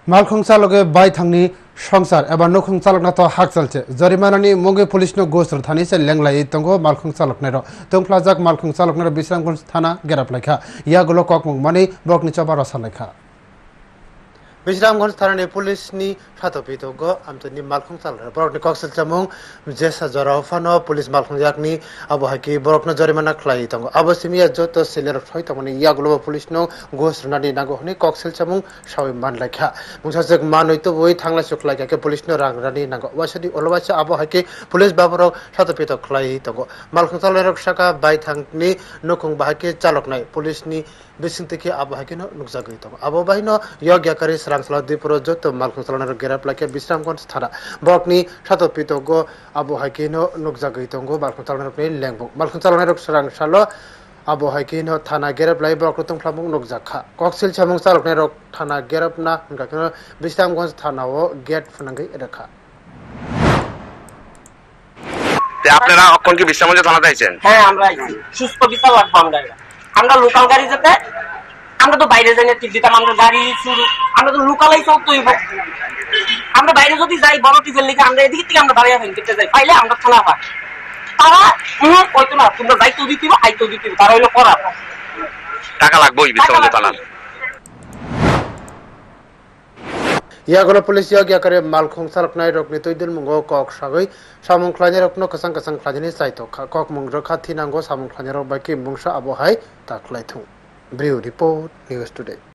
मालखं चालके bye थांनि संसार एबा नखं चालकना तो हाक चलचे जरिमानानि मुगे पुलिसनो गोसर थानि से लेंलाई तंगो मालखं चालकनेरो तंफ्लाजाक मालखं चालकनेरो बिश्रामगंज थाना गेरापलायखा या गलो ककमंग मानि ब्लकनि चबारा सालायखा बिश्रामगंज थानानि पुलिसनि साथोपितोगो आमतनि मालखं चालक बरकनि कक्सल चमुंग जेसा जराफानो पुलिस मालखं याकनि अबहाकि बरकनो जरिमाना खलाई तंगो अबसिमिया जत सिलेर फै तंगनि या गलो पुलिसनो गोसरनानि नांगो हनि कक्सल चमुंग सावि मानलायखा मुसाजक मानैतो बय थांला सुखलायखा के पुलिसनो रांरानि नांगो वासदि अलवासा अबहाकि पुलिस बाबरो साथोपितो खलाई तंगो मालखं चालक साका बाय थांनि नखं बाहाकि चालकनाय पुलिसनि बिसिंतिके अबहाकिनो नुकजागै तंगो अबो बाहिनो यज्ञाकारी रांसला दिपुरो जत मालखं चालक गेरापलायके बिश्रामगंज थाना बरकनि साथोपितोगो अबहाकिनो नुकजागै तंगो मालखं चालकनि लेंबो मालखं चालक रांसालो अबहाकिनो थाना गेरापलाय बरकनो तंफ्लामुंग नुकजाखा कक्सिल चामुंग चालकनाय रक थाना गेरापना हंगाखनो बिश्रामगंज थानाओ गेट फुनांगै रेखा আপনারা অক্ষণ কি বিশ্রামগঞ্জ থানাতে আইছেন? হ্যাঁ আমরা আইছি সুস্থ বিচার লাগবো আমরা লোকাল গাড়ি যেতে আমরা তো বাইরে যাই না টিপ দিতাম আমরা গাড়ি শুরু আমরা তো লোকালাই চলতে হইব আমরা বাইরে যদি যাই বড় টিপের লিখে আমরা এদিকে থেকে আমরা দাঁড়িয়ে ফেলতে যাই পাইলে আমরা থানা পাই তারা হয়তো না তোমরা দায়িত্ব দিতে আইতো দিতে তারা হইলো করা টাকা লাগবে বিশ্রামগঞ্জ থানার यागलो पुलिस यज्ञाकारी मालखं चालकनाय रकनि तैदिल मुंगो कक सागै सामुं ख्लायनाय रकनो कसं कसं ख्लायनि साइतो कक मुंग रखा थिनांगो सामुं ख्लायनाय रक बाकी मुंसा अबहाय ताख्लायथौ ब्रिउ रिपोर्ट न्यूज टुडे।